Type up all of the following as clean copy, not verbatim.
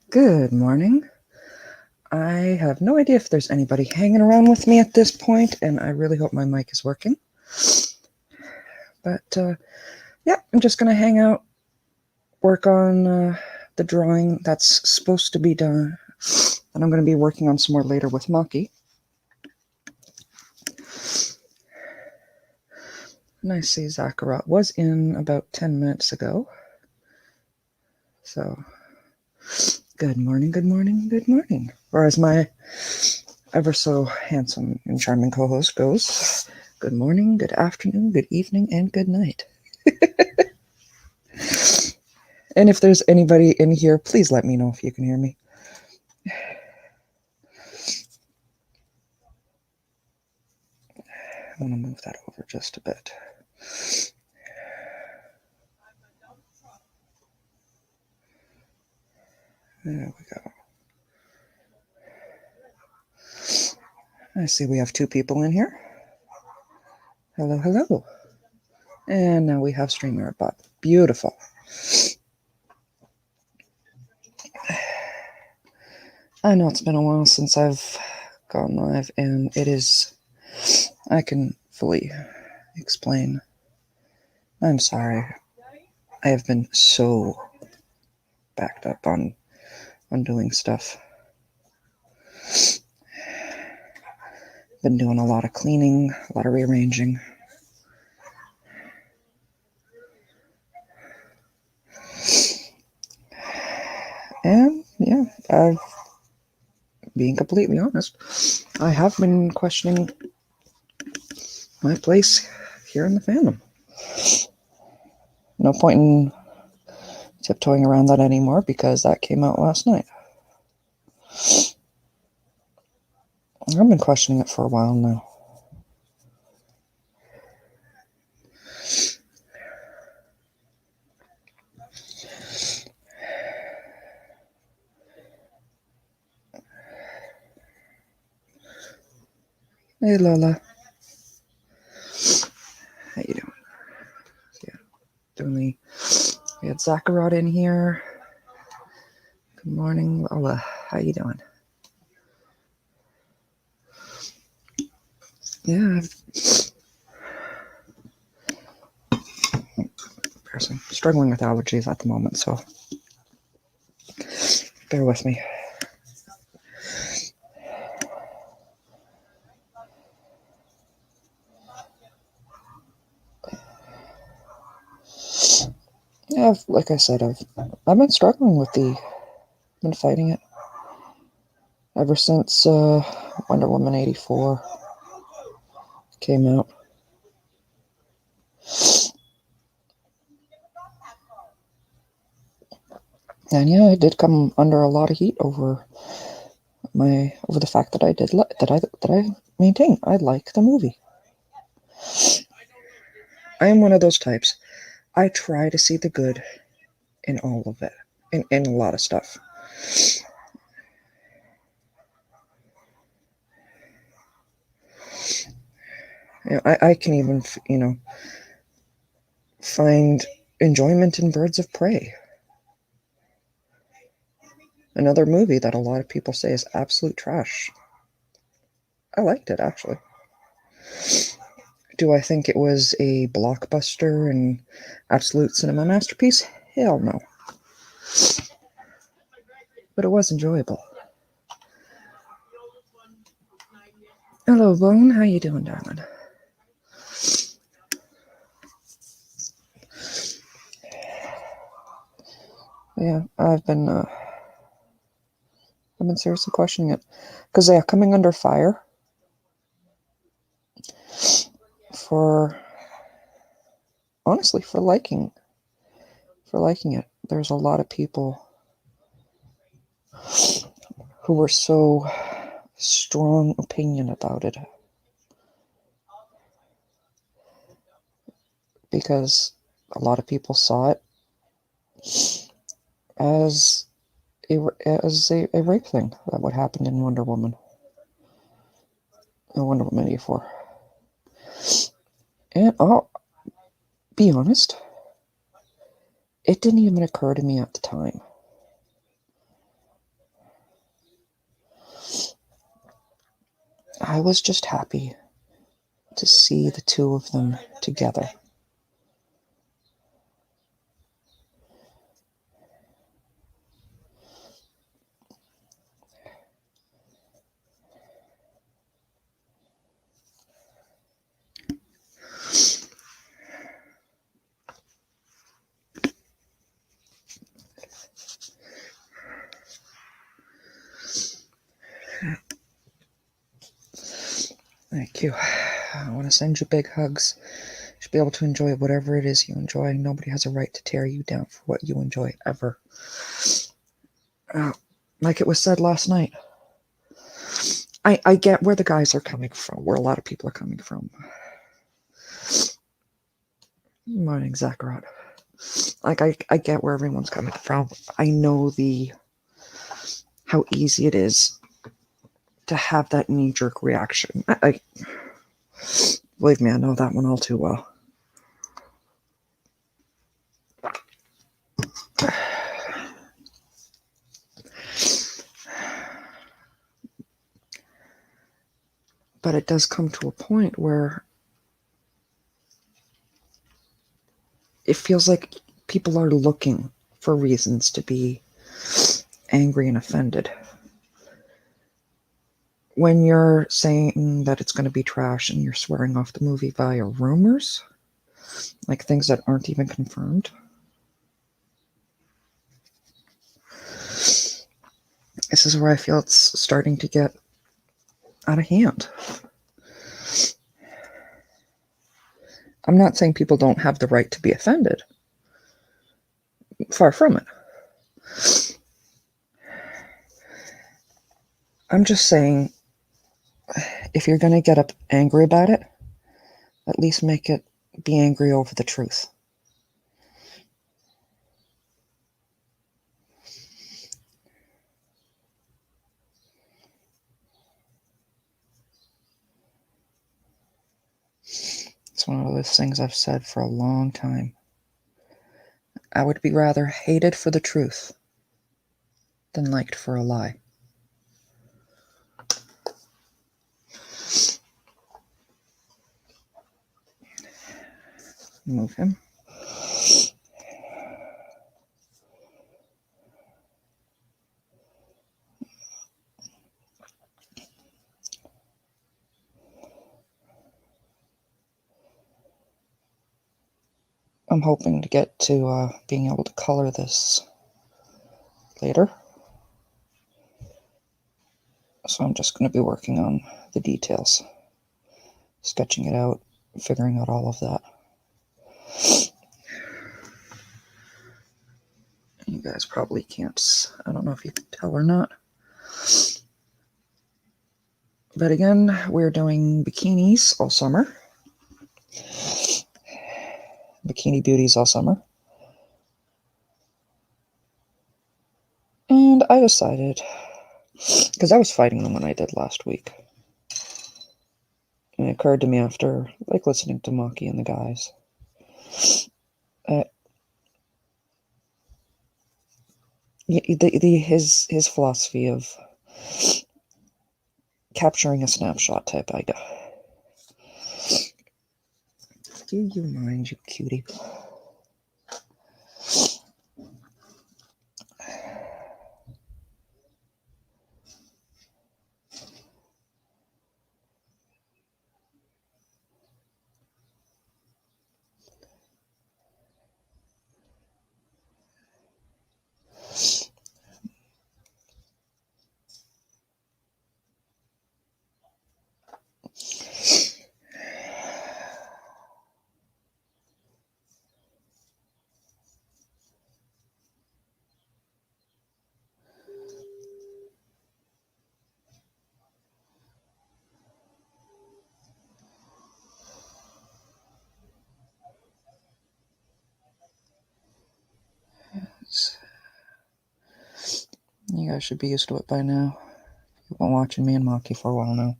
Good morning. I have no idea if there's anybody hanging around with me at this point, and I really hope my mic is working. But yeah, I'm just going to hang out, work on the drawing that's supposed to be done, and I'm going to be working on some more later with Maki. And I see Zakarat was in about 10 minutes ago. So, good morning, good morning, good morning. Or as my ever so handsome and charming co-host goes, good morning, good afternoon, good evening, and good night. And if there's anybody in here, please let me know if you can hear me. I'm going to move that over just a bit. There we go. I see we have 2 people in here. Hello, hello. And now we have StreamYard. Beautiful. I know it's been a while since I've gone live, and it is, I can fully explain. I'm sorry. I have been so backed up on doing stuff. Been doing a lot of cleaning, a lot of rearranging. And yeah, being completely honest, I have been questioning my place here in the fandom. No point in tiptoeing around that anymore because that came out last night. I've been questioning it for a while now. Hey Lola. How you doing? Yeah, we had Zakarat in here. Good morning, Lola. How you doing? Yeah, I'm struggling with allergies at the moment, so bear with me. Yeah, like I said, I've been struggling with been fighting it ever since Wonder Woman 84 came out. And yeah, I did come under a lot of heat over the fact that I maintain I like the movie. I am one of those types. I try to see the good in all of it, in a lot of stuff. I can even find enjoyment in Birds of Prey. Another movie that a lot of people say is absolute trash. I liked it, actually. Do I think it was a blockbuster and absolute cinema masterpiece? Hell no. But it was enjoyable. Hello, Bone. How you doing, darling? Yeah, I've been seriously questioning it. Because, yeah, coming under fire for liking it. There's a lot of people who were so strong opinion about it. Because a lot of people saw it as a rape thing that would happen in Wonder Woman 84. And I'll be honest, It didn't even occur to me at the time. I was just happy to see the two of them together. Thank you. I want to send you big hugs. You should be able to enjoy whatever it is you enjoy. Nobody has a right to tear you down for what you enjoy, ever. Like it was said last night, I get where the guys are coming from, where a lot of people are coming from. Morning, Zachariah. Like, I get where everyone's coming from. I know how easy it is to have that knee-jerk reaction. Believe me, I know that one all too well. But it does come to a point where it feels like people are looking for reasons to be angry and offended. When you're saying that it's going to be trash and you're swearing off the movie via rumors, like things that aren't even confirmed, this is where I feel it's starting to get out of hand. I'm not saying people don't have the right to be offended. Far from it. I'm just saying, if you're going to get up angry about it, at least make it be angry over the truth. It's one of those things I've said for a long time. I would be rather hated for the truth than liked for a lie. Move him. I'm hoping to get to being able to color this later. So I'm just going to be working on the details, sketching it out, figuring out all of that. You guys probably can't, I don't know if you can tell or not. But again, we're doing bikinis all summer. Bikini beauties all summer. And I decided, because I was fighting them when I did last week. And it occurred to me after, like, listening to Maki and the guys. His philosophy of capturing a snapshot type idea. Do you mind, you cutie? You guys should be used to it by now. You've been watching me and Maki for a while now.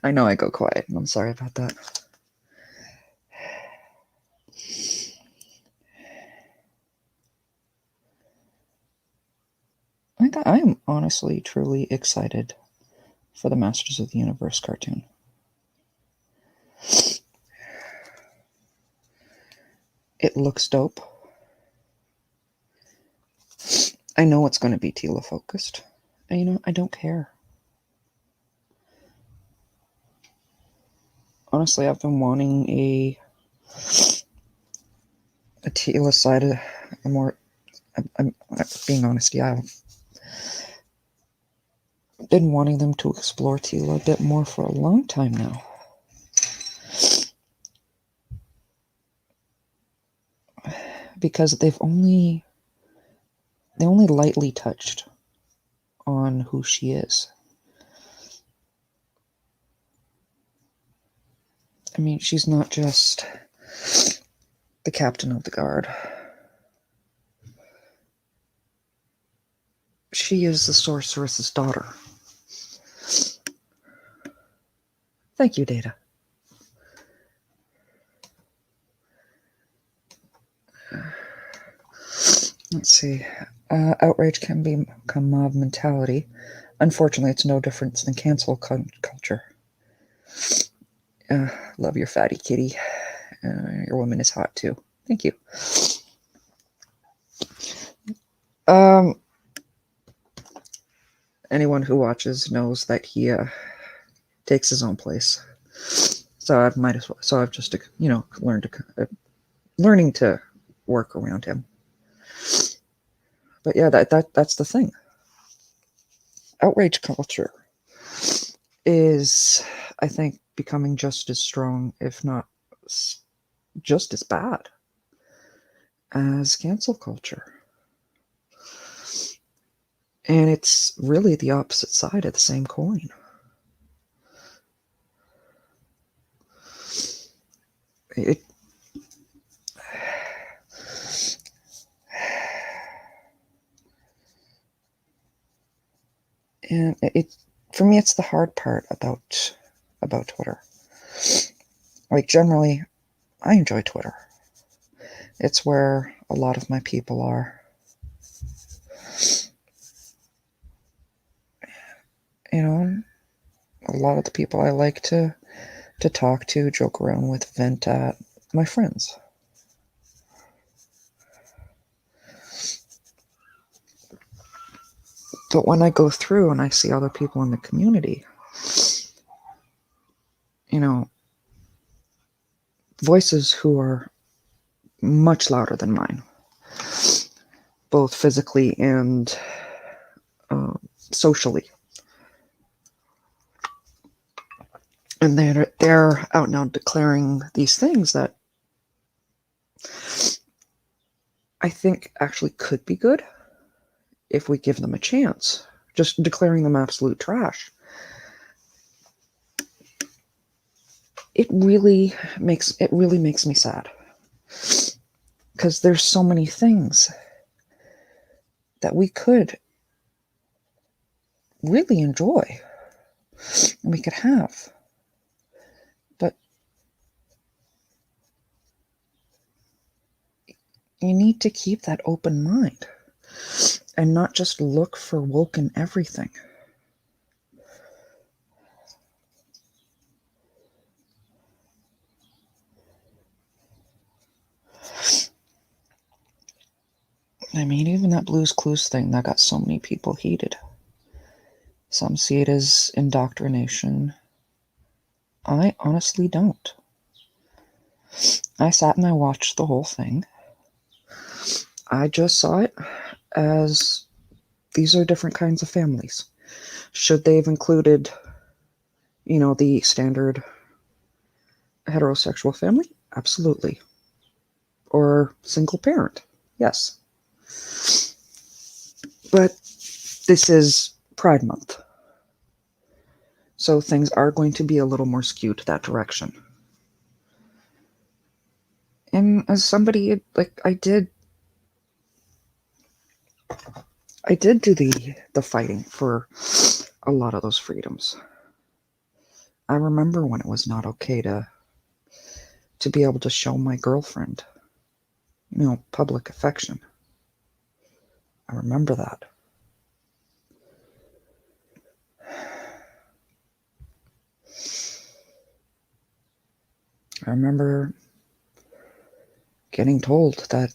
I know I go quiet, and I'm sorry about that. I am honestly, truly excited for the Masters of the Universe cartoon. It looks dope. I know it's going to be Tila focused. And I don't care. Honestly, I've been wanting a Tila side, a more. I'm being honest, yeah. I've been wanting them to explore Tila a bit more for a long time now. Because they only lightly touched on who she is. I mean, she's not just the captain of the guard. She is the sorceress's daughter. Thank you, Data. Let's see. Outrage can become mob mentality. Unfortunately, it's no different than cancel culture. Love your fatty kitty. Your woman is hot too. Thank you. Anyone who watches knows that he takes his own place. So I might as well. So I've just learning to work around him. But yeah, that's the thing. Outrage culture is, I think, becoming just as strong, if not just as bad, as cancel culture. And it's really the opposite side of the same coin. For me, it's the hard part about Twitter. Like, generally, I enjoy Twitter. It's where a lot of my people are. A lot of the people I like to talk to, joke around with, vent at, my friends. But when I go through and I see other people in the community, voices who are much louder than mine, both physically and socially. And they're out now declaring these things that I think actually could be good if we give them a chance. Just declaring them absolute trash. It really makes me sad. Because there's so many things that we could really enjoy and we could have. But you need to keep that open mind and not just look for woke in everything. I mean, even that Blue's Clues thing that got so many people heated. Some see it as indoctrination. I honestly don't. I sat and I watched the whole thing. I just saw it as these are different kinds of families. Should they have included, the standard heterosexual family? Absolutely. Or single parent? Yes. But this is Pride Month. So things are going to be a little more skewed that direction. And as somebody, I did do the fighting for a lot of those freedoms. I remember when it was not okay to be able to show my girlfriend, public affection. I remember that. I remember getting told that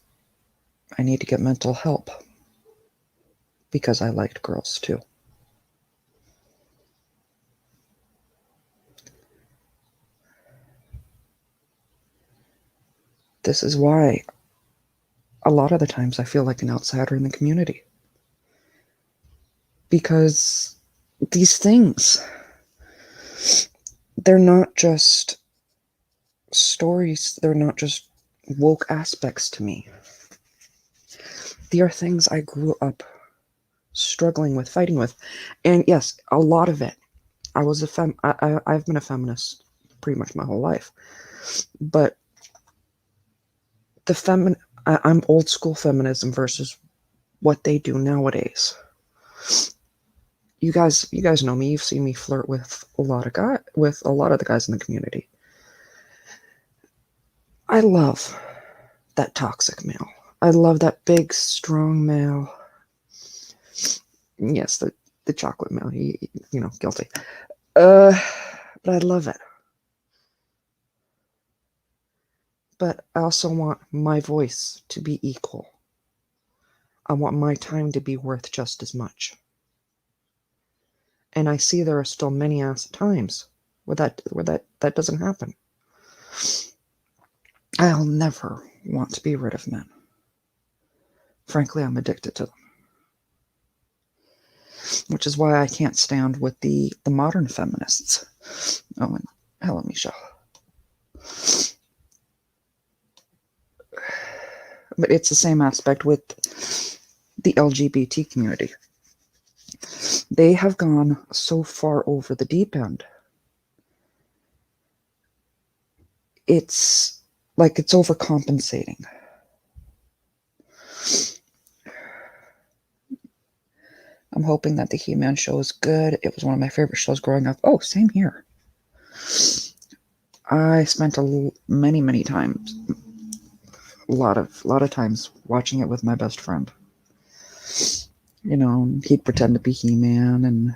I need to get mental help because I liked girls too. This is why a lot of the times I feel like an outsider in the community. Because these things, they're not just stories, they're not just woke aspects to me. They are things I grew up struggling with, fighting with. And yes, a lot of it. I've been a feminist pretty much my whole life. But I'm old school feminism versus what they do nowadays. You guys know me. You've seen me flirt with a lot of the guys in the community. I love that toxic male. I love that big, strong male. Yes, the chocolate male. Guilty. But I love it. But I also want my voice to be equal. I want my time to be worth just as much. And I see there are still many times where that doesn't happen. I'll never want to be rid of men. Frankly, I'm addicted to them. Which is why I can't stand with the modern feminists. Oh, and hello, Michelle. But it's the same aspect with the LGBT community. They have gone so far over the deep end. It's like it's overcompensating. I'm hoping that the He-Man show is good. It was one of my favorite shows growing up. Oh, same here. I spent many times, a lot of times watching it with my best friend. He'd pretend to be He-Man, and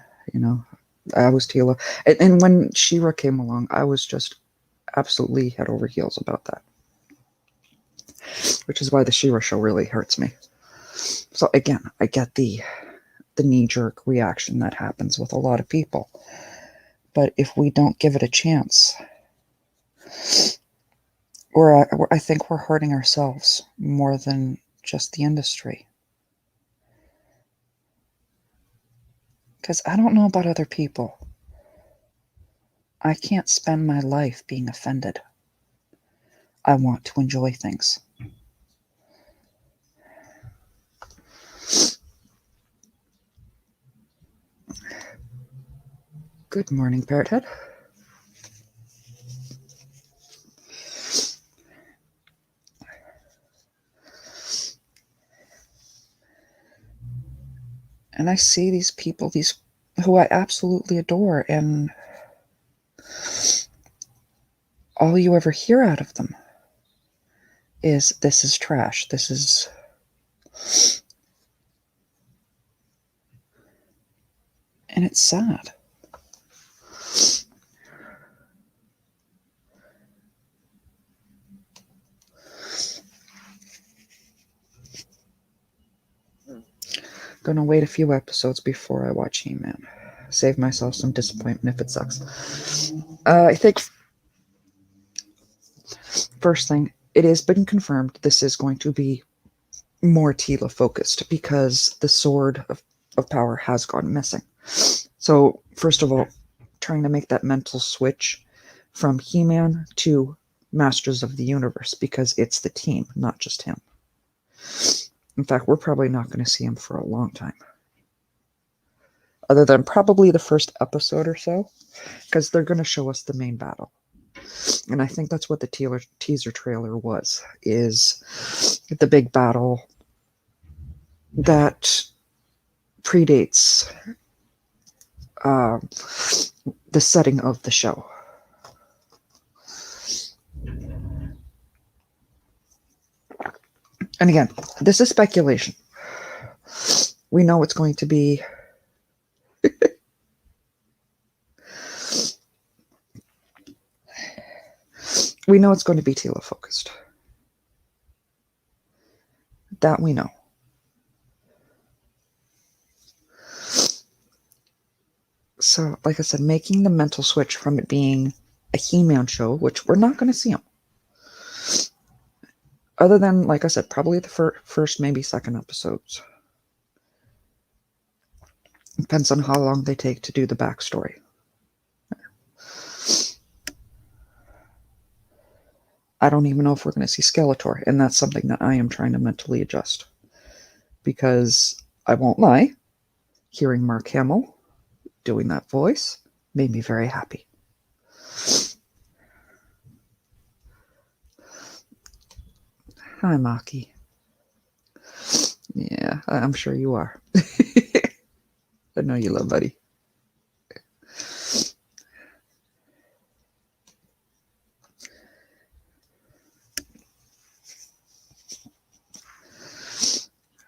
I was Teela. And when She-Ra came along, I was just absolutely head over heels about that. Which is why the She-Ra show really hurts me. So again, I get the knee-jerk reaction that happens with a lot of people. But if we don't give it a chance, I think we're hurting ourselves more than just the industry. Because I don't know about other people. I can't spend my life being offended. I want to enjoy things. Good morning, Parrot Head. And I see these people, who I absolutely adore, and all you ever hear out of them is, this is trash, this is... And it's sad. Gonna wait a few episodes before I watch He-Man. Save myself some disappointment if it sucks. I think, first thing, it has been confirmed this is going to be more Teela focused because the sword of power has gone missing. So, first of all, trying to make that mental switch from He-Man to Masters of the Universe, because it's the team, not just him. In fact, we're probably not going to see him for a long time. Other than probably the first episode or so, because they're going to show us the main battle. And I think that's what the teaser trailer was, is the big battle that predates the setting of the show. And again, this is speculation. We know it's going to be... we know it's going to be Tila focused. That we know. So, like I said, making the mental switch from it being a He-Man show, which we're not going to see him. Other than, like I said, probably the first, maybe second episodes. Depends on how long they take to do the backstory. I don't even know if we're going to see Skeletor, and that's something that I am trying to mentally adjust. Because, I won't lie, hearing Mark Hamill doing that voice made me very happy. Hi, Maki. Yeah, I'm sure you are. I know you love, buddy.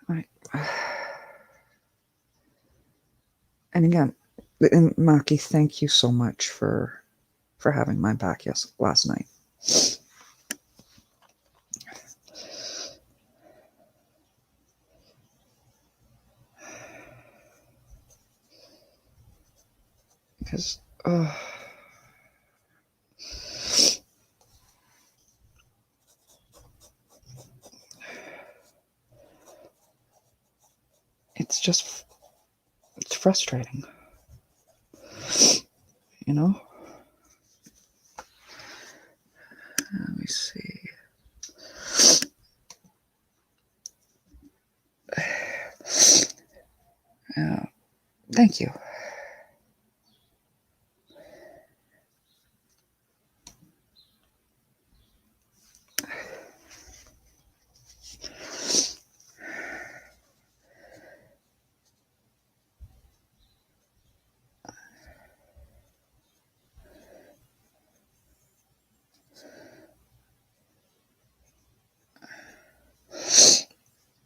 Right. And again, and Maki, thank you so much for having my back last night. Because it's frustrating, you know. Let me see. Thank you.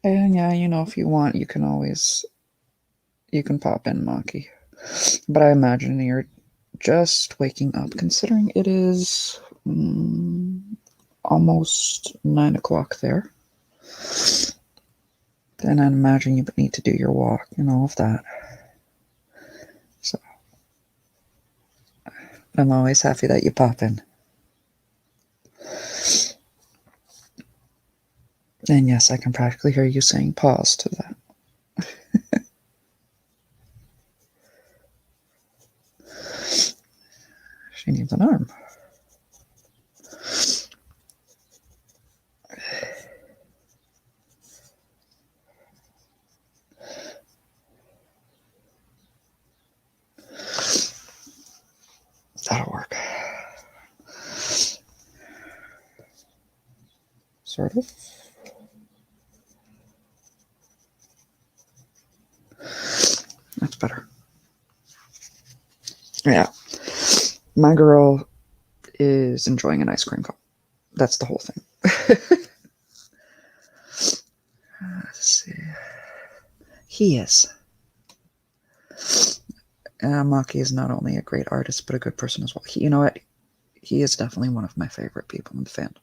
And yeah, you know, if you want, you can pop in, Maki. But I imagine you're just waking up, considering it is almost 9 o'clock there. Then I imagine you need to do your walk and all of that. So I'm always happy that you pop in. And yes, I can practically hear you saying pause to that. She needs an arm. That'll work. Sort of. That's better. Yeah. My girl is enjoying an ice cream cone. That's the whole thing. Let's see. He is. Maki is not only a great artist, but a good person as well. You know what? He is definitely one of my favorite people in the fandom.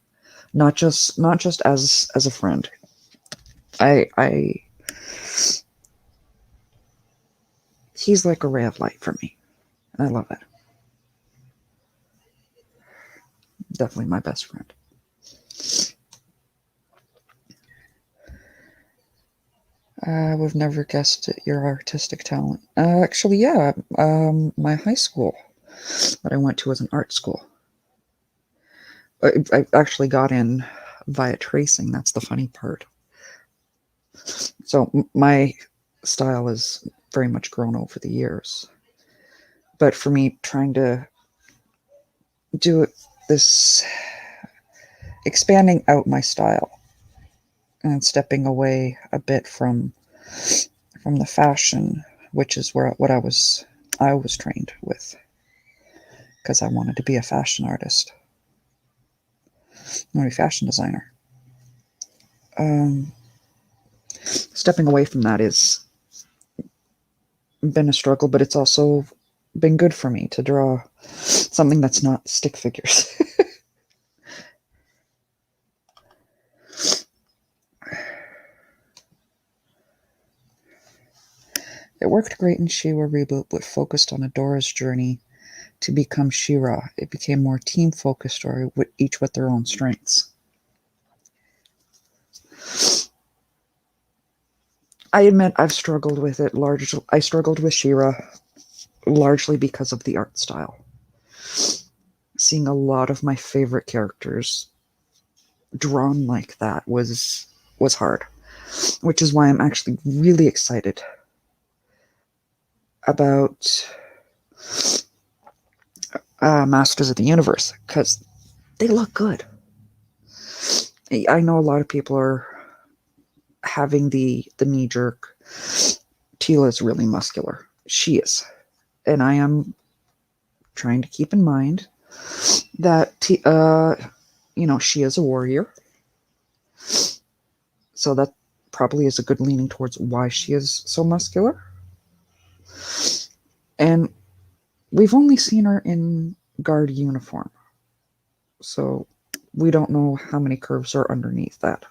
Not just as a friend. He's like a ray of light for me. And I love it. Definitely my best friend. We've never guessed your artistic talent. Actually, yeah. My high school that I went to was an art school. I actually got in via tracing. That's the funny part. So my style has very much grown over the years. But for me, trying to do this, expanding out my style and stepping away a bit from the fashion, which is what I was trained with, because I wanted to be a fashion artist, not a fashion designer. Stepping away from that has been a struggle, but it's also been good for me to draw something that's not stick figures. It worked great in She-Ra reboot, but focused on Adora's journey to become She-Ra. It became more team-focused story, with each with their own strengths. I admit I've struggled with it largely. I struggled with She-Ra largely because of the art style. Seeing a lot of my favorite characters drawn like that was hard, which is why I'm actually really excited about Masters of the Universe, because they look good. I know a lot of people are having the knee jerk. Teela's really muscular. She is. And I am trying to keep in mind that, she is a warrior. So that probably is a good leaning towards why she is so muscular. And we've only seen her in guard uniform. So we don't know how many curves are underneath that.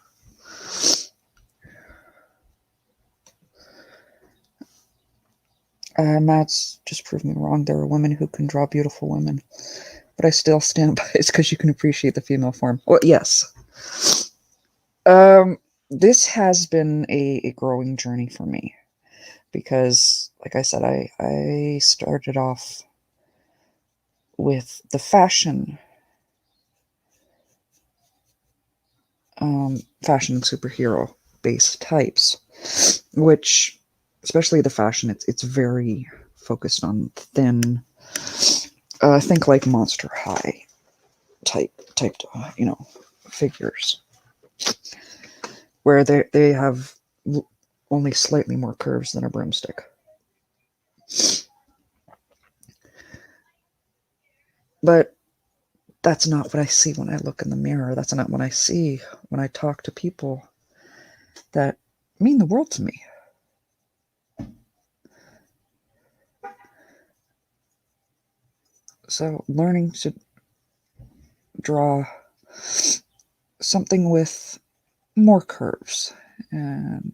Matt's just proved me wrong. There are women who can draw beautiful women. But I still stand by it's because you can appreciate the female form. Well, yes. This has been a growing journey for me. Because, like I said, I started off with the fashion superhero based types, which, especially the fashion, it's very focused on thin, think like Monster High type figures, where they have only slightly more curves than a broomstick. But that's not what I see when I look in the mirror. That's not what I see when I talk to people that mean the world to me. So learning to draw something with more curves and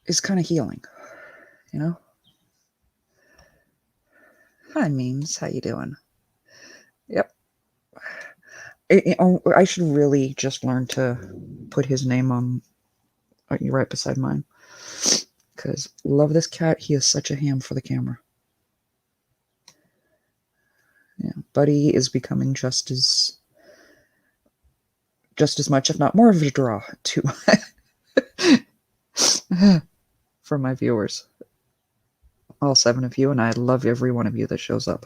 is kind of healing, you know? Hi, Memes. How you doing? Yep. I should really just learn to put his name on right beside mine. Because love this cat. He is such a ham for the camera. Yeah, Buddy is becoming just as much, if not more, of a draw to for my viewers. All 7 of you, and I love every one of you that shows up.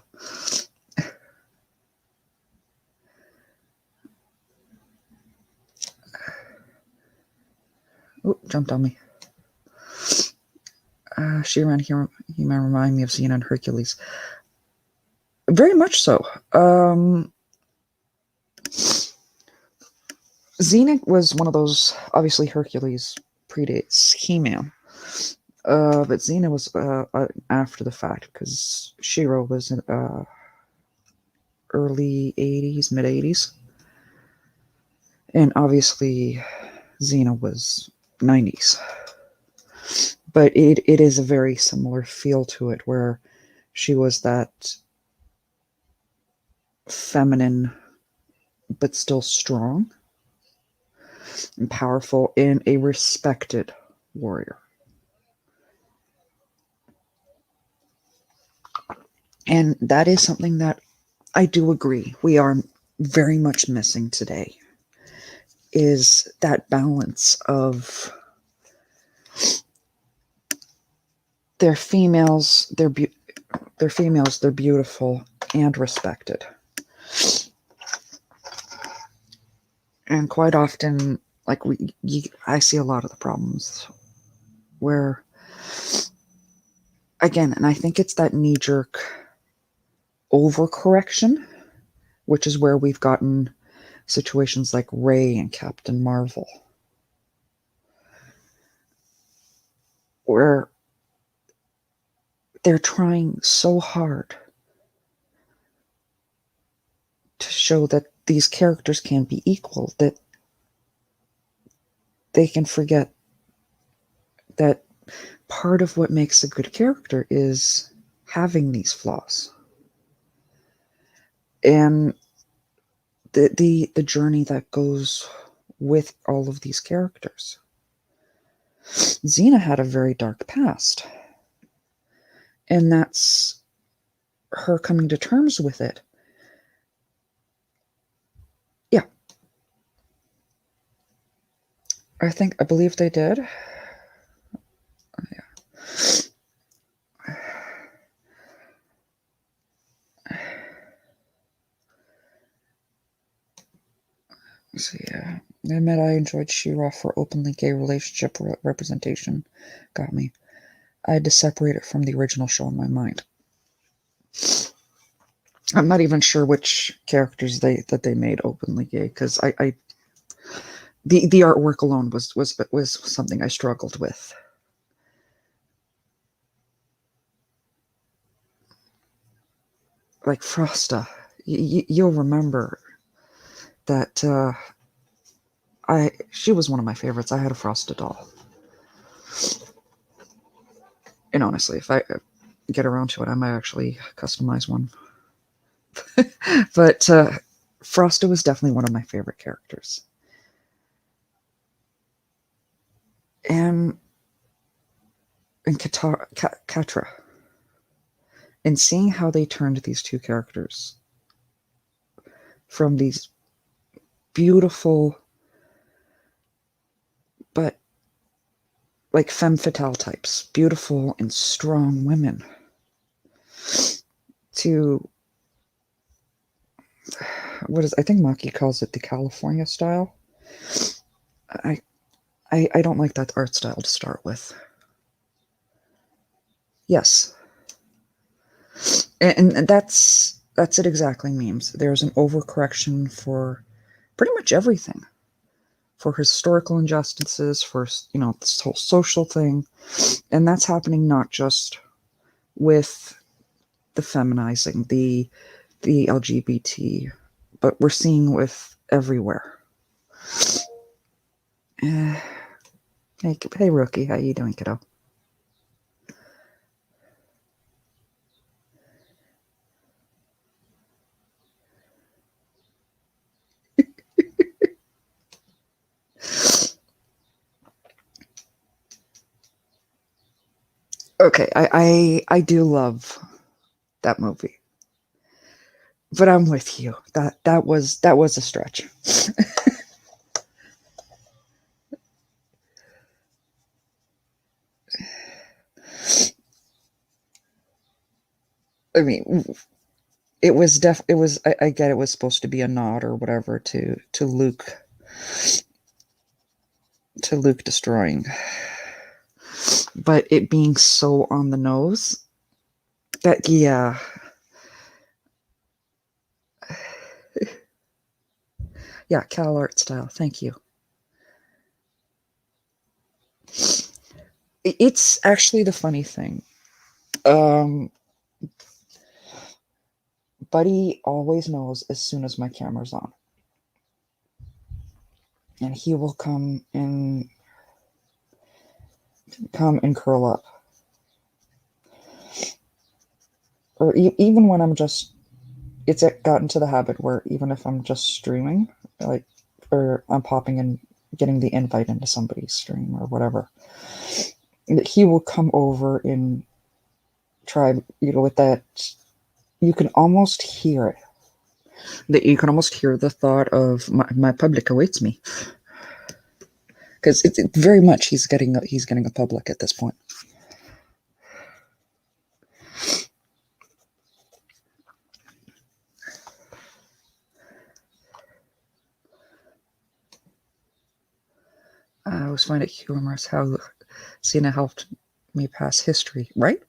Oh, jumped on me. She-Ra here, he might remind me of Xena and Hercules. Very much so. Xena was one of those, obviously Hercules predates He-Man. But Xena was after the fact, because She-Ra was in early 80s, mid 80s. And obviously Xena was 90s. But it is a very similar feel to it, where she was that feminine but still strong and powerful and a respected warrior. And that is something that I do agree we are very much missing today, is that balance of they're females, they're beautiful and respected. And quite often, like I see a lot of the problems where, again, and I think it's that knee-jerk overcorrection, which is where we've gotten situations like Rey and Captain Marvel, where they're trying so hard to show that these characters can't be equal, that they can forget that part of what makes a good character is having these flaws. And the journey that goes with all of these characters. Xena had a very dark past, and that's her coming to terms with it. Yeah. I believe they did. Yeah. So yeah, I admit I enjoyed She-Ra for openly gay relationship representation. Got me. I had to separate it from the original show in my mind. I'm not even sure which characters they made openly gay, because the artwork alone was something I struggled with. Like Frosta, you'll remember that she was one of my favorites. I had a Frosta doll. And honestly, if I get around to it, I might actually customize one. But Frosta was definitely one of my favorite characters. And Catra. And seeing how they turned these two characters from these beautiful but like femme fatale types, beautiful and strong women, to I think Maki calls it the California style. I don't like that art style to start with. Yes. And that's it exactly means. There's an overcorrection for pretty much everything. For historical injustices, for, this whole social thing. And that's happening not just with the feminizing, the LGBT, but we're seeing with everywhere. Hey, Rookie, how you doing, kiddo? Okay, I do love that movie, but I'm with you. That was a stretch. I mean, it was I get it was supposed to be a nod or whatever to Luke destroying, but it being so on the nose that yeah. Yeah, Cal art style. Thank you. It's actually the funny thing. Buddy always knows as soon as my camera's on. And he will come and curl up. Or even when I'm just, it's gotten to the habit where even if I'm just streaming, like, or I'm popping and getting the invite into somebody's stream or whatever, he will come over and try, with that, you can almost hear it. That you can almost hear the thought of my public awaits me, because it's very much he's getting a public at this point. I always find it humorous how Cena helped me pass history, right?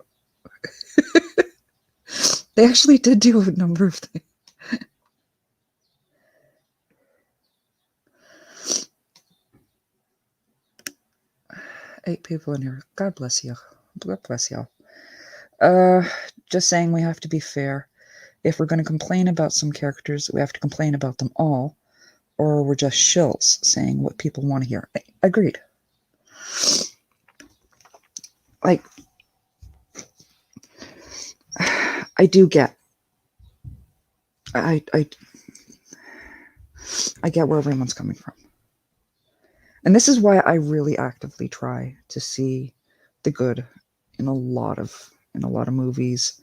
They actually did do a number of things. 8 people in here. God bless you. God bless y'all. Just saying we have to be fair. If we're going to complain about some characters, we have to complain about them all, or we're just shills saying what people want to hear. Agreed. Like, I do get, I get where everyone's coming from. And this is why I really actively try to see the good in a lot of movies,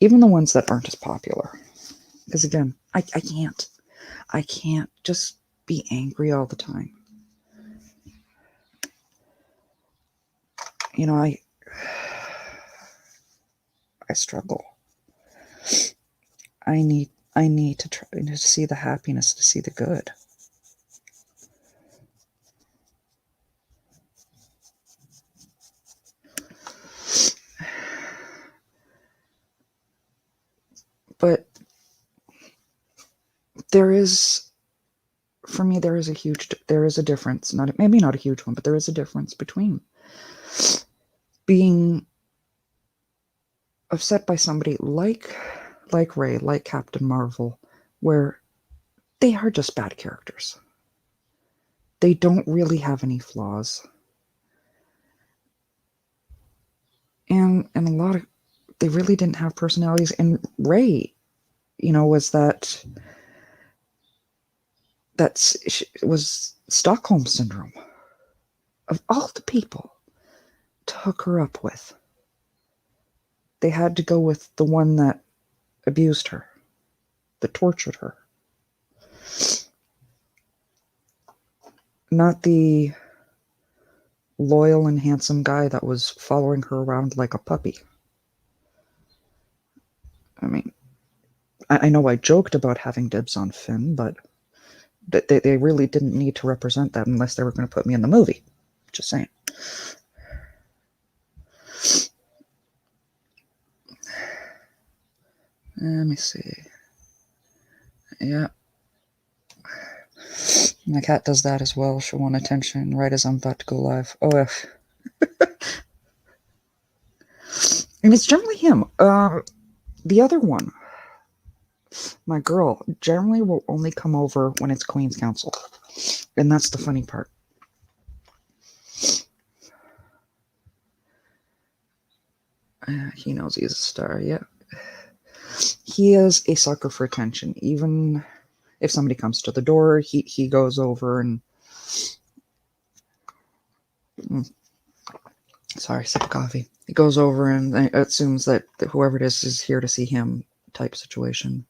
even the ones that aren't as popular. Because again, I can't just be angry all the time. You know, I struggle. I need to try to see the happiness, to see the good. But there is, for me, there is a difference. Maybe not a huge one, but there is a difference between being upset by somebody like Ray, like Captain Marvel, where they are just bad characters. They don't really have any flaws. And a lot of, they really didn't have personalities. And Ray, was was Stockholm Syndrome. Of all the people to hook her up with, they had to go with the one that abused her, that tortured her. Not the loyal and handsome guy that was following her around like a puppy. I mean, I know I joked about having dibs on Finn, but they really didn't need to represent that unless they were going to put me in the movie. Just saying. Let me see. Yeah. My cat does that as well. She'll want attention right as I'm about to go live. Oh, if. And it's generally him. The other one, my girl, generally will only come over when it's Queen's Council. And that's the funny part. He knows he's a star, yeah. He is a sucker for attention. Even if somebody comes to the door, he goes over and... Sorry, sip of coffee. He goes over and assumes that whoever it is here to see him type situation.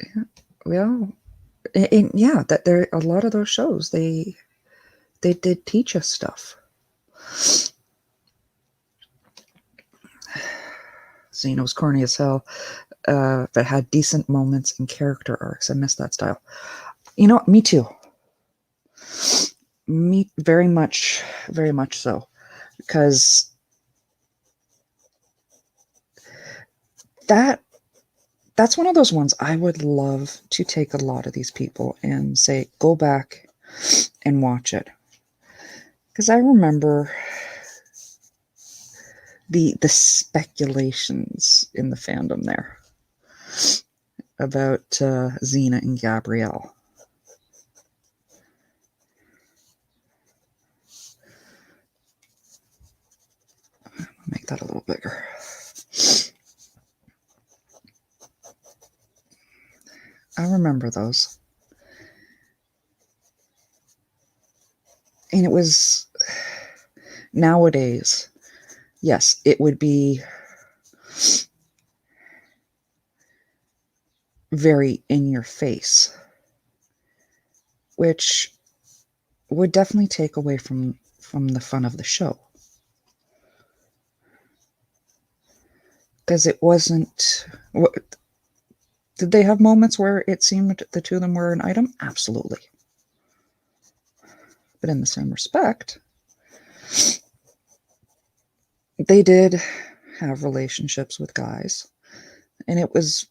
Yeah, well, and yeah, that there a lot of those shows they did teach us stuff. Xena was corny as hell, but had decent moments and character arcs. I miss that style. Me too. Me very much so, because that's one of those ones I would love to take a lot of these people and say, go back and watch it. Because I remember the speculations in the fandom there about Xena and Gabrielle. I'll make that a little bigger. I remember those. And it was, nowadays, yes, it would be very in your face, which would definitely take away from the fun of the show. Because it wasn't... Did they have moments where it seemed the two of them were an item? Absolutely. But in the same respect, they did have relationships with guys. And it was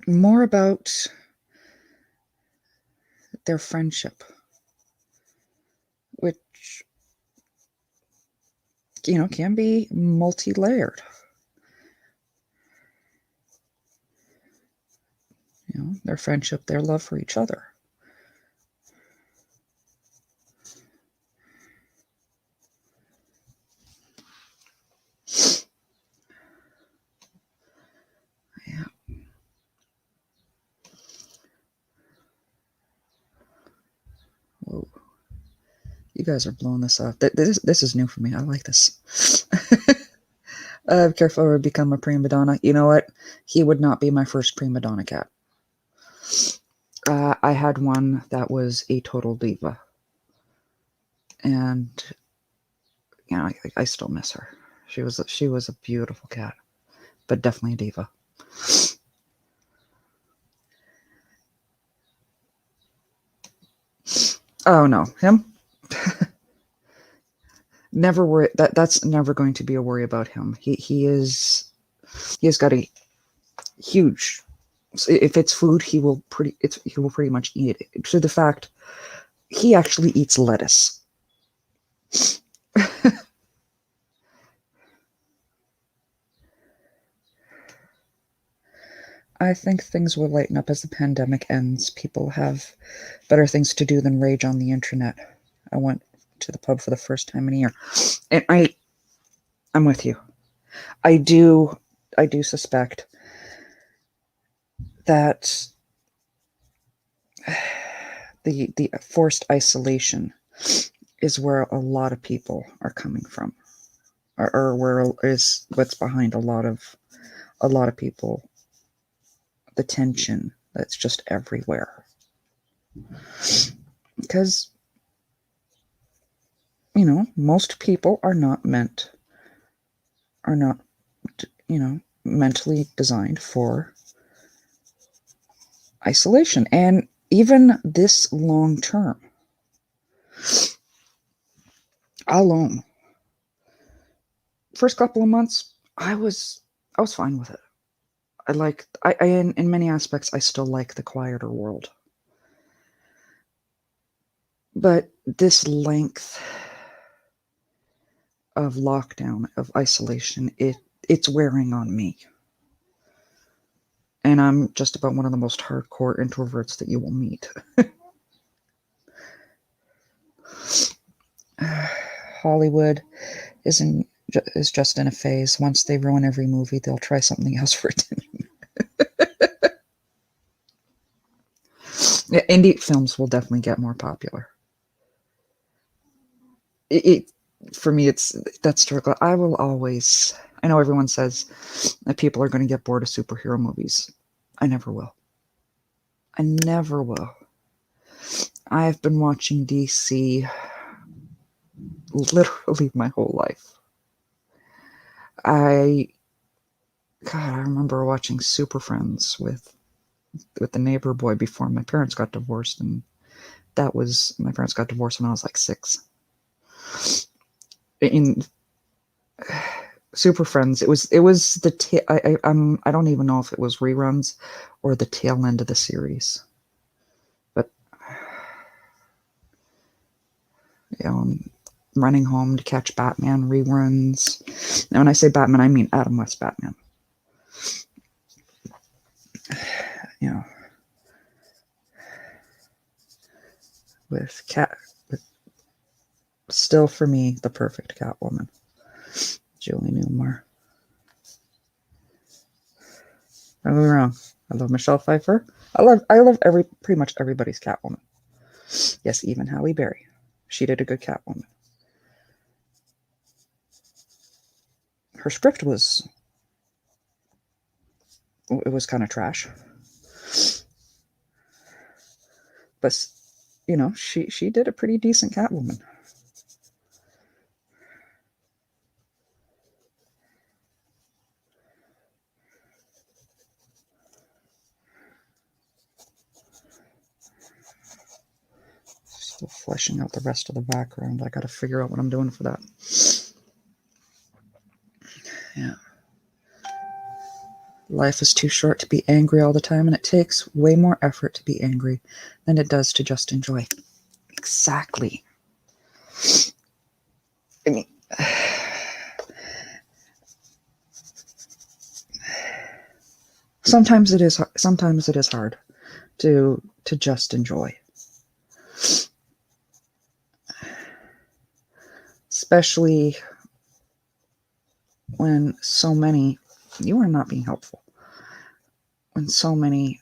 more about their friendship, which can be multi-layered. Their friendship, their love for each other. Yeah. Whoa. You guys are blowing this up. This is new for me. I like this. Be careful or become a prima donna. You know what? He would not be my first prima donna cat. I had one that was a total diva. And, I still miss her. She was a beautiful cat, but definitely a diva. Oh, no. Him? Never worry. That's never going to be a worry about him. He has got a huge. If it's food, he will pretty much eat it. To the fact, he actually eats lettuce. I think things will lighten up as the pandemic ends. People have better things to do than rage on the internet. I went to the pub for the first time in a year, and I'm with you. I do suspect that the forced isolation is where a lot of people are coming from, or where is what's behind a lot of people. The tension that's just everywhere, because most people are not mentally designed for isolation, and even this long term alone. First couple of months, I was fine with it. In many aspects, I still like the quieter world. But this length of lockdown, of isolation, it's wearing on me. And I'm just about one of the most hardcore introverts that you will meet. Hollywood is just in a phase. Once they ruin every movie, they'll try something else for attention. Yeah, indie films will definitely get more popular. For me, that's struggle. I will always. I know everyone says that people are going to get bored of superhero movies. I never will. I never will. I have been watching DC literally my whole life. I remember watching Super Friends with the neighbor boy before my parents got divorced, and my parents got divorced when I was like 6. In Super Friends, it was the I don't even know if it was reruns or the tail end of the series, but I'm running home to catch Batman reruns. And when I say Batman, I mean Adam West Batman. With still for me the perfect Catwoman, Julie Newmar. Don't get me wrong, I love Michelle Pfeiffer. I love pretty much everybody's Catwoman. Yes, even Halle Berry. She did a good Catwoman. Her script was kind of trash, but she did a pretty decent Catwoman. Still fleshing out the rest of the background. I got to figure out what I'm doing for that. Yeah. Life is too short to be angry all the time, and it takes way more effort to be angry than it does to just enjoy. Exactly. I mean, sometimes it is hard to just enjoy, especially when so many, you are not being helpful, when so many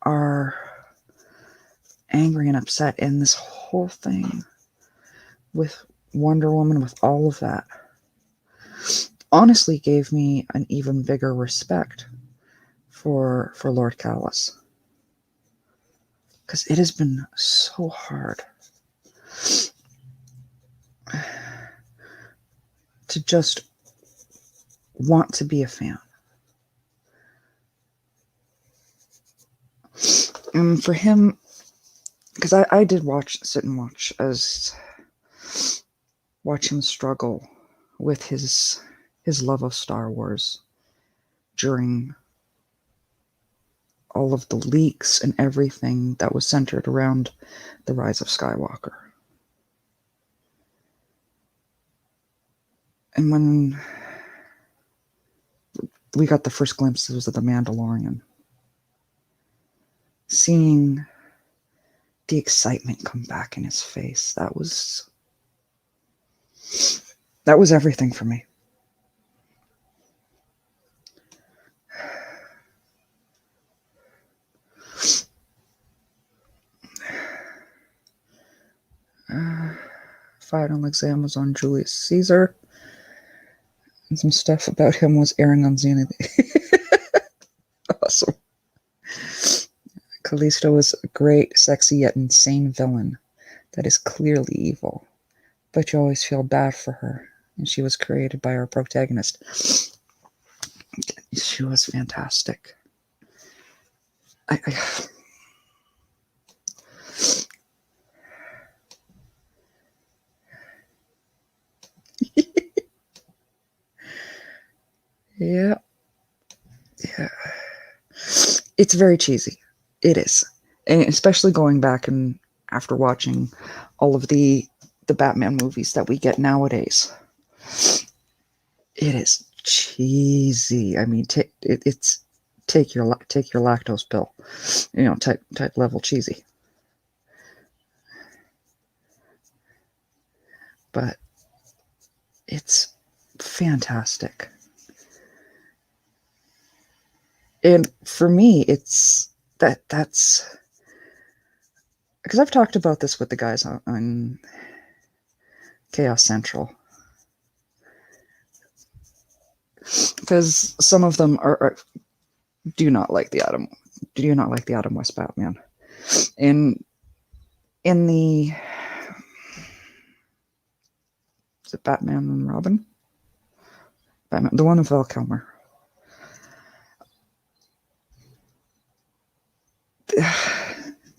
are angry and upset, and this whole thing with Wonder Woman, with all of that, honestly gave me an even bigger respect for Lord Callus, because it has been so hard to just want to be a fan. And for him, because I did sit and watch him struggle with his love of Star Wars during all of the leaks and everything that was centered around the Rise of Skywalker. And when we got the first glimpses of the Mandalorian, seeing the excitement come back in his face, that was everything for me. Final exam was on Julius Caesar, and some stuff about him was airing on Xanadu. Awesome. Callisto is a great, sexy, yet insane villain that is clearly evil, but you always feel bad for her, and she was created by our protagonist. She was fantastic. Yeah. It's very cheesy. It is. And especially going back and after watching all of the Batman movies that we get nowadays. It is cheesy. I mean, it's take your lactose pill, type level cheesy. But it's fantastic. And for me, it's that's because I've talked about this with the guys on Chaos Central. Because some of them do not like the Adam West Batman. In the, is it Batman and Robin? Batman, the one with Val Kilmer.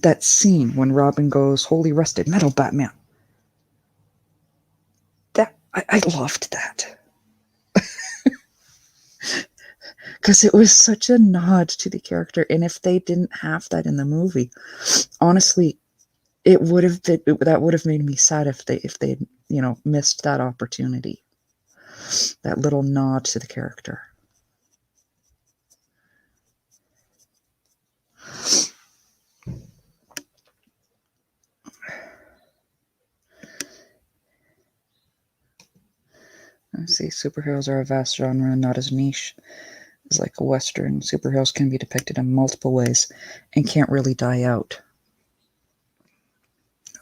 That scene when Robin goes, "Holy rusted metal, Batman." That I loved that. Because it was such a nod to the character, and if they didn't have that in the movie, honestly, that would have made me sad if they missed that opportunity, that little nod to the character. Let's see, superheroes are a vast genre and not as niche. It's like a Western. Superheroes can be depicted in multiple ways and can't really die out.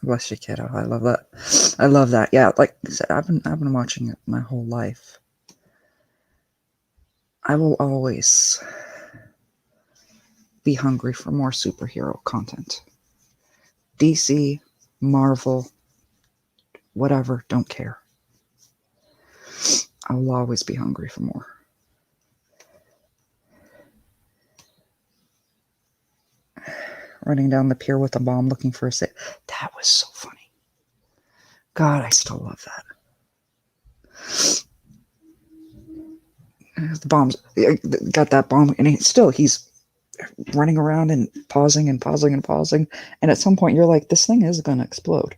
Bless you, kiddo. I love that. I love that. Yeah, like I said, I've been watching it my whole life. I will always be hungry for more superhero content. DC, Marvel, whatever, don't care. I will always be hungry for more. Running down the pier with a bomb looking for a safe. That was so funny. God, I still love that. The bombs, got that bomb, and he's running around and pausing and pausing and pausing. And at some point, you're like, this thing is going to explode.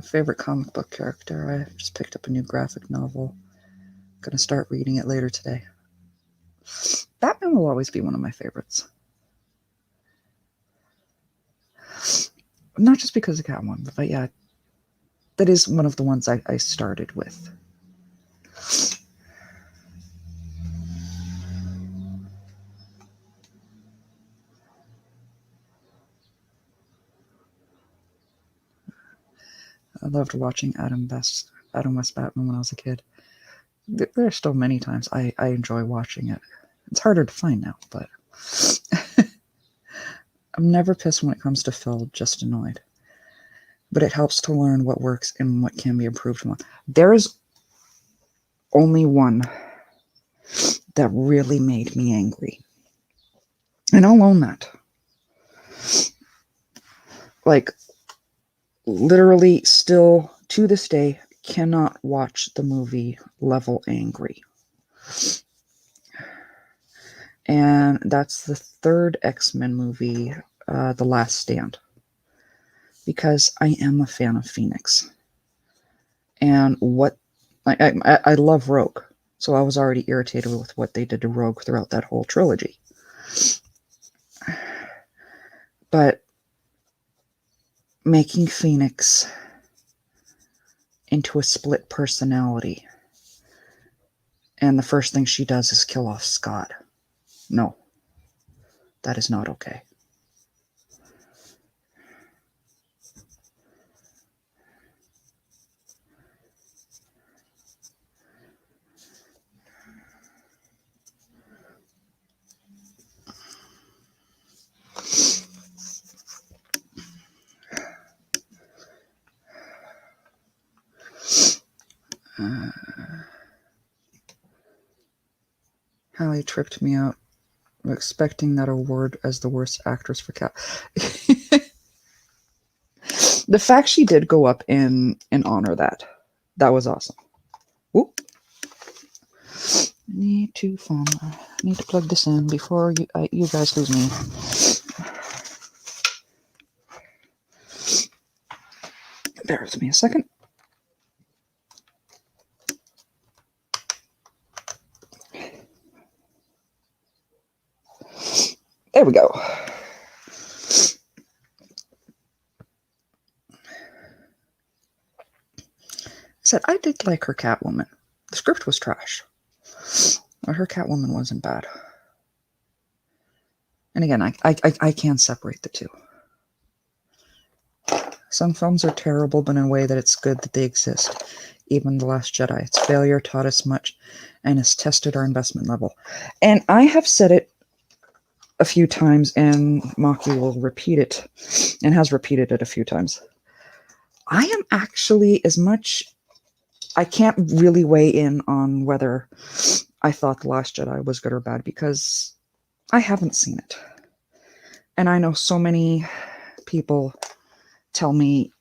Favorite comic book character? I just picked up a new graphic novel. Gonna start reading it later today. Batman will always be one of my favorites. Not just because of Catwoman, but yeah, that is one of the ones I started with. I loved watching Adam West Batman when I was a kid. There are still many times I enjoy watching it. It's harder to find now, but I'm never pissed when it comes to Phil, just annoyed. But it helps to learn what works and what can be improved on. There's only one that really made me angry. And I'll own that. Like, literally, still, to this day, cannot watch the movie level angry. And that's the third X-Men movie, The Last Stand. Because I am a fan of Phoenix. And I love Rogue. So I was already irritated with what they did to Rogue throughout that whole trilogy. But making Phoenix into a split personality, and the first thing she does is kill off Scott. No, that is not okay. Hallie tripped me out, expecting that award as the worst actress for Cat. The fact she did go up and honor that was awesome. Whoop. Need to plug this in before you guys lose me. Bear with me a second. There we go. Said I did like her Catwoman. The script was trash, but her Catwoman wasn't bad. And again, I can't separate the two. Some films are terrible, but in a way that it's good that they exist. Even The Last Jedi, its failure taught us much and has tested our investment level. And I have said it a few times, and Maki will repeat it, and has repeated it a few times. I am actually, as much, I can't really weigh in on whether I thought The Last Jedi was good or bad, because I haven't seen it. And I know so many people tell me,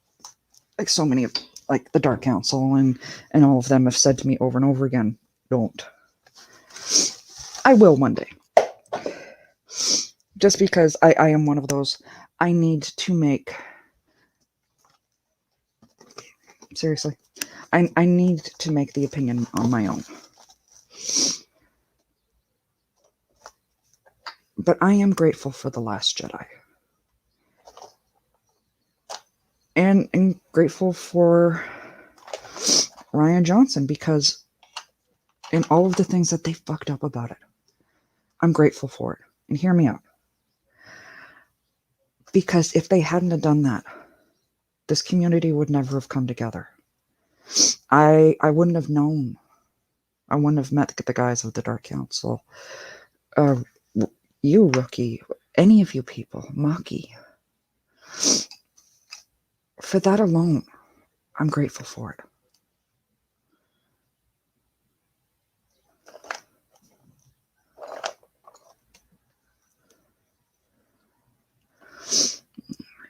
like so many of, like the Dark Council and all of them have said to me over and over again, don't. I will one day. Just because I am one of those, I need to make, seriously, I need to make the opinion on my own. But I am grateful for The Last Jedi. And grateful for Rian Johnson, because in all of the things that they fucked up about it, I'm grateful for it. And hear me out. Because if they hadn't have done that, this community would never have come together. I wouldn't have known. I wouldn't have met the guys of the Dark Council. You, Rookie, any of you people, Maki. For that alone, I'm grateful for it.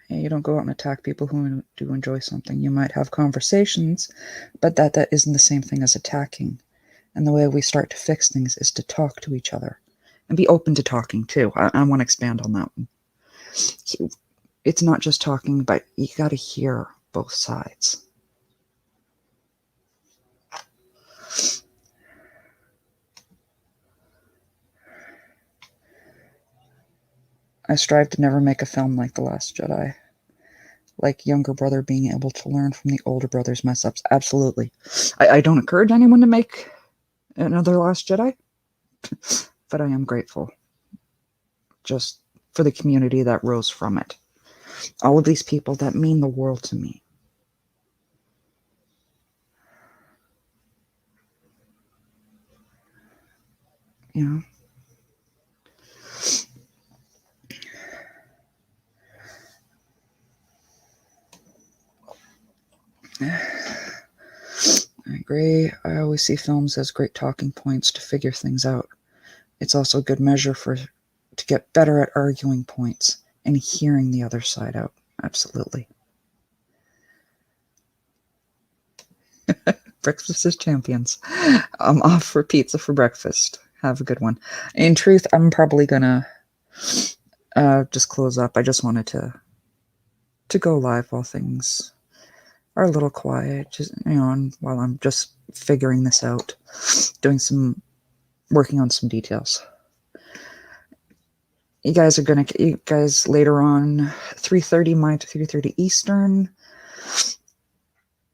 You don't go out and attack people who do enjoy something. You might have conversations, but that isn't the same thing as attacking. And the way we start to fix things is to talk to each other. And be open to talking, too. I want to expand on that one. It's not just talking, but you got to hear both sides. I strive to never make a film like The Last Jedi. Like younger brother being able to learn from the older brother's mess ups. Absolutely. I don't encourage anyone to make another Last Jedi, but I am grateful just for the community that rose from it. All of these people that mean the world to me. You know? I agree. I always see films as great talking points to figure things out. It's also a good measure to get better at arguing points and hearing the other side out. Absolutely. Breakfast is champions. I'm off for pizza for breakfast. Have a good one. In truth, I'm probably gonna just close up. I just wanted to go live while things are a little quiet, just and while I'm just figuring this out, working on some details. You guys later on 3:30 my 3:30 Eastern,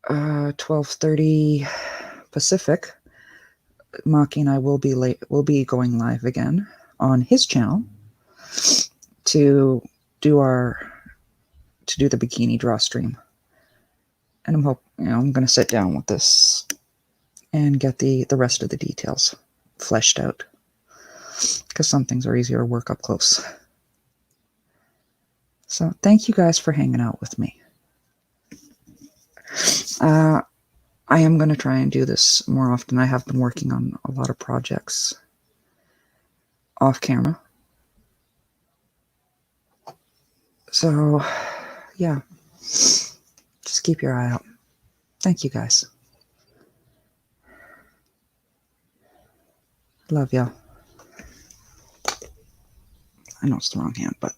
12:30 Pacific. Maki and I will be going live again on his channel to do the bikini Drawstream. And I'm going to sit down with this and get the rest of the details fleshed out, because some things are easier to work up close. So thank you guys for hanging out with me. I am going to try and do this more often. I have been working on a lot of projects off camera. So, yeah. Just keep your eye out. Thank you, guys. Love y'all. I know it's the wrong hand, but